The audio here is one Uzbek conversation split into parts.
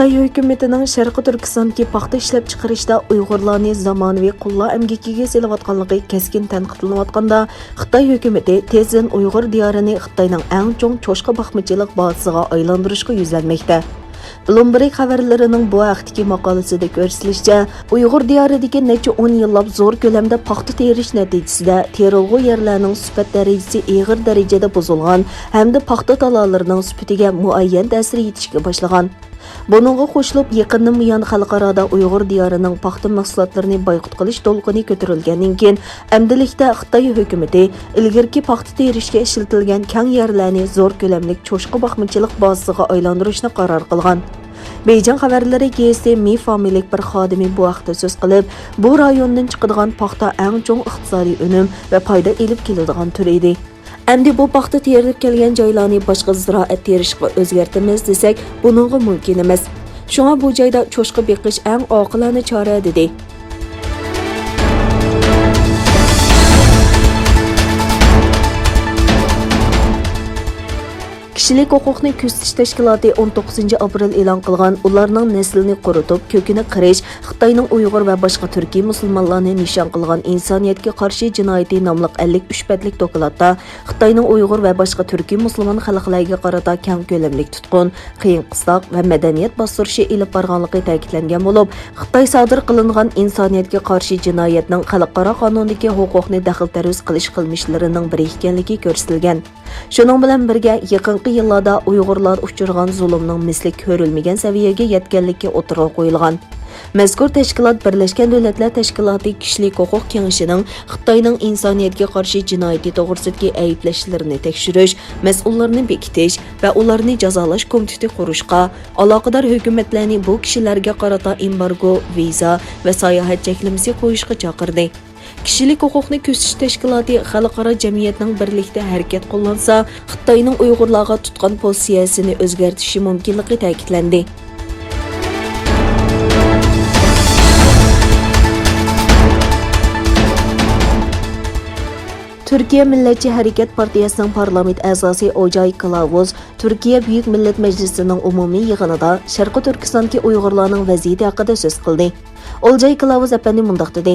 Xitay hökumətinin Şərqi Türkistandakı paxta işləp çıxarışda Uyğurlarni zamanıvi qullar əmgəkiga selayotganlığı kəskin tənqidlanayotganda, Xitay hökuməti tezdən Uyğur diyarını Xitayning ən çoğ çoşqa baxmıçılıq bazısıga aylandırışqa yüzlənməkdə. Bloomberg xəvərlərinin bu haqdakı maqalasida göstərilishicha, Uyğur diyoridagi necha 10 yillab zo'r ko'lamda paxta terish natijasida terilg'u yerlarning sifat darajasi og'ir darajada buzilgan hamda paxta talolarining sifatiga muayyan ta'sir etishga boshlagan. Bununğa qo'shilib, yaqindan buyon xalqaroda Uyğur diyorining paxta mahsulotlarini boyqut qilish to'lqini ko'tarilgandan keyin, amdilikda Xitoy hukumati ilgirki paxta terishga ishlatilgan keng yerlarni zo'r ko'lamlik cho'shqa baxmichilik bazasiga aylantirishni qaror qilgan. Beyjan xəvərləri gazeti Mi familik bir xodimi bu haqda so'z qilib, bu rayondan chiqadigan paxta eng cho'ng iqtisodiy unum va foyda elib keladigan tur edi. Endi bu paxta terilib kelgan joylarni boshqa ziroat terishga o'zgartimiz desak, buningga mumkin emas. Shunga bu joyda cho'shqa beqish eng oqilona chora dedi. Kişilik ھوقۇقنى كۆزىتىش تەشكىلاتى 19 aprel e'lon qilgan ularning naslini quritib, ko'kini qirish, Xitoyning Uyg'ur va boshqa turkiy musulmonlarni nishon qilgan insoniyatga qarshi jinoyati nomli 53 betlik dokladda Xitoyning Uyg'ur va boshqa turkiy musulmon xalqlarga qarata keng ko'lamlik tutqun, qiyin qistoq va madaniyat bostirishi ilib borganligi ta'kidlangan bo'lib, Xitoy sodir qilingan insoniyatga qarshi jinoyatning xalqaro qonundagi huquqni daxl-taruz qilish qilmishlarining biri ekanligi ko'rsatilgan. Shuning bilan birga yaqinqi yillarda Uyg'urlar uchirgan zulmning misli ko'rilmagan saviyaga yetganligi o'tirg'a qo'yilgan. Mazkur tashkilot Birlashgan Davlatlar Tashkiloti Kishlik huquq kengashining Xitoyning insoniyatga qarshi jinoyati to'g'risidagi ayblashlarini tekshirish, mas'ullarni bekitish va ularni jazolash komiteti qurishga, aloqador hukumatlarni bu kishilarga qarata embargo, viza va sayohat cheklamasi qo'yishga chaqirdi. Kişilik huquqni ko'zitish tashkiloti xalqaro jamiyatning birlikda harakat qo'llansa, Xitoyning Uyg'urlarga tutgan pozitsiyasini o'zgartirishi mumkinligi ta'kidlandi. Türkiye Milletçi Hareket Partiyasının parlament a'zosi O'jay Kılavuz, Türkiye Büyük Millet Meclisi'nin umumiy yig'inida Şərqi Türkistandagi Uyg'urlarning vaziyati haqida so'z qildi. O'jay Kılavuz apandi mundaq dedi: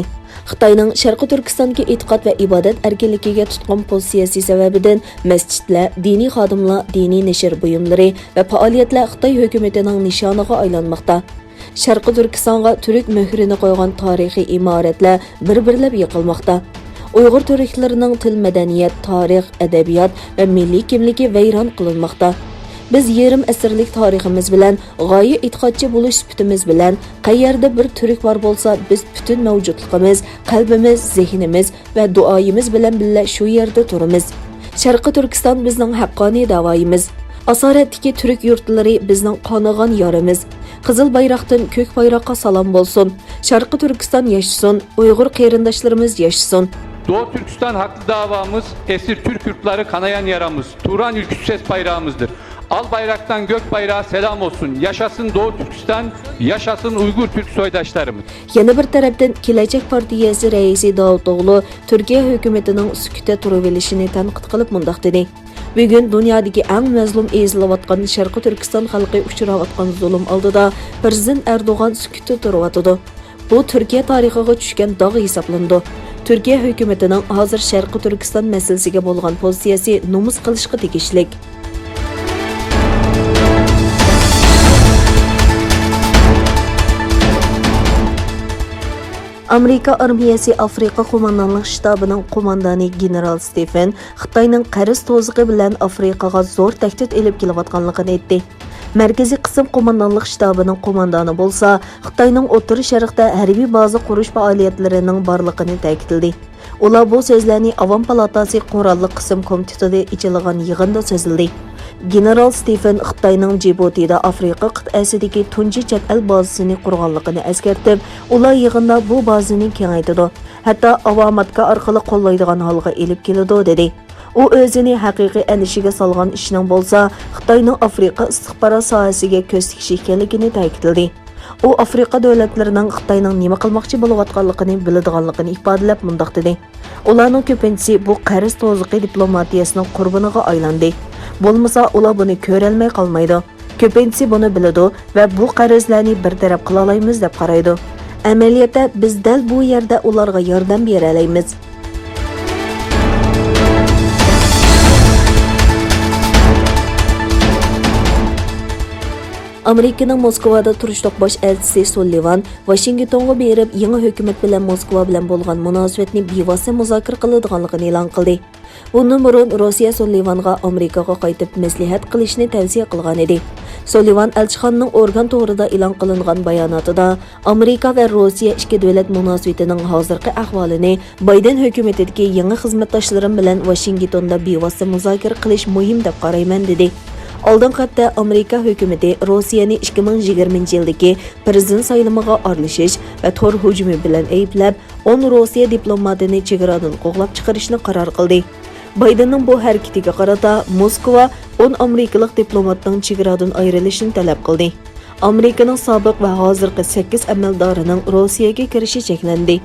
Xitoyning Şərqi Türkistandagi e'tiqod va ibodat erkinligiga tutgan pozitsiyasi sababidan masjidlar, diniy xodimlar, diniy nashr buyumlari va faoliyatlar Xitoy hukumatining nishoniga aylanmoqda. Şərqi Türkistonga turk muhrini qo'ygan tarixiy imoratlar bir-birlab yiqilmoqda. Uyg'ur turklarining til, madaniyat, tarix, adabiyot va milliy kimligi vayron qilinmoqda. Biz yarim asrlik tariximiz bilan, g'oya e'tiqodchi bo'lish sifatimiz bilan, qayerda bir turk bor bo'lsa, biz butun mavjudligimiz, qalbimiz, zehnimiz va duoyimiz bilan billa shu yerda turamiz. Sharqi Turkiston bizning haqqoniy da'voyimiz. Asoratdagi turk yurtlari bizning qonigan yorimiz. Qizil bayroqdan ko'k bayroqqa salom bo'lsin. Sharqi Turkiston yashasin, Uyg'ur qarindoshlarimiz yashasin. Doğu Türkistan haklı davamız, esir Türk yurtları kanayan yaramız, Turan ülküsü ses bayrağımızdır. Al bayraktan gök bayrağı selam olsun. Yaşasın Doğu Türkistan, yaşasın Uygur Türk soydaşlarımız. Yana bir tarafdan Gelecek Partiyasi raisi Davutoğlu, Türkiye hükümetinin süküte turuvelişini tanqid qilib mundaq dedi. Bugün dünyadagi eng mazlum ezilayotgan Şərqi Türkistan xalqi uchrayotgan zulm oldida Prezident Erdoğan süküte turyotdi. Bu Türkiye tarixiga tushgan dog' hisoblanadi. Türkiye hükümetinin hazır Şərqi Türkistan meselesiga bo'lgan pozitsiyasi nomus qilishga tegishli. Amerika armiyasi Afrika qo'mondonlik shtabining qo'mondoni general Stephen Xitoyning qarz to'zig'i bilan Afrikaga zo'r tahdid elib kelayotganligini aytdi. Markaziy qism qo'mondonlik shtabining qo'mondoni bo'lsa, Xitoyning O'rta Sharqda harbiy baza qurish faoliyatlarining borligini ta'kidladi. Ular bu so'zlarni Avam palatasi qurolli qism komitetida ichilgan yig'inda so'zildi. General Stephen Xitoyning Djibutida Afrika qit'asidagi tunji chet el bazasini qurganligini eskartib, ular yig'inda bu bazani kengaytirdi. Hatto avomatka orqali qo'llaydigan holga elib keladi dedi. U o'zini haqiqiy andishiga solgan ishning bo'lsa, Xitoyning Afrika istixborot sohasiga ko'z tikish ekanligini ta'kidladi. U Afrika davlatlarining Xitoyning nima qilmoqchi bo'layotganligini biladiganligini ifodalab mundaq dedi. Ularning ko'pinchisi bu qarz to'ziqi diplomatiyasining qurboniga aylandi. Bo'lmasa ular buni ko'rolmay qolmaydi. Ko'pincha buni biladi va bu qarzlarni bartaraf qila olamiz deb qaraydi. Amaliyotda biz dal bu yerda ularga yordam bera olamiz. ئامېرىكىنىڭ موسكۋادا تۇرۇشلۇق باش ئەلچىسى سوللىۋان ۋاشىنگىتونغا berib yangi hukumat bilan Moskva bilan bo'lgan munosabatni bevosita muzokara qiladiganligini e'lon qildi. Bundan burun Rossiya Sollivanga Amerikaga qaytib maslahat qilishni tavsiya qilgan edi. Sollivan elchixonaning organ to'g'rida e'lon qilingan bayonotida Amerika va Rossiya ikki davlat munosabatining hozirgi ahvolini Bayden hukumatidagi yangi xizmatdoshlarim bilan Washingtonda bevosita muzokara qilish muhim deb qarayman dedi. Oldin qatta Amerika hukumati Rossiyani 2020-yildagi prezident saylamiga aralashish va tor hujumi bilan ayblab, 10 Rossiya diplomatini chegaradan qo'g'lab chiqarishni qaror qildi. Baydenning bu harakatiga qarata Moskva 10 amerikalik diplomatning chegaradan ayrilishini talab qildi. Amerikaning sobiq va hozirgi 8 amaldorining Rossiyaga kirishi cheklandi.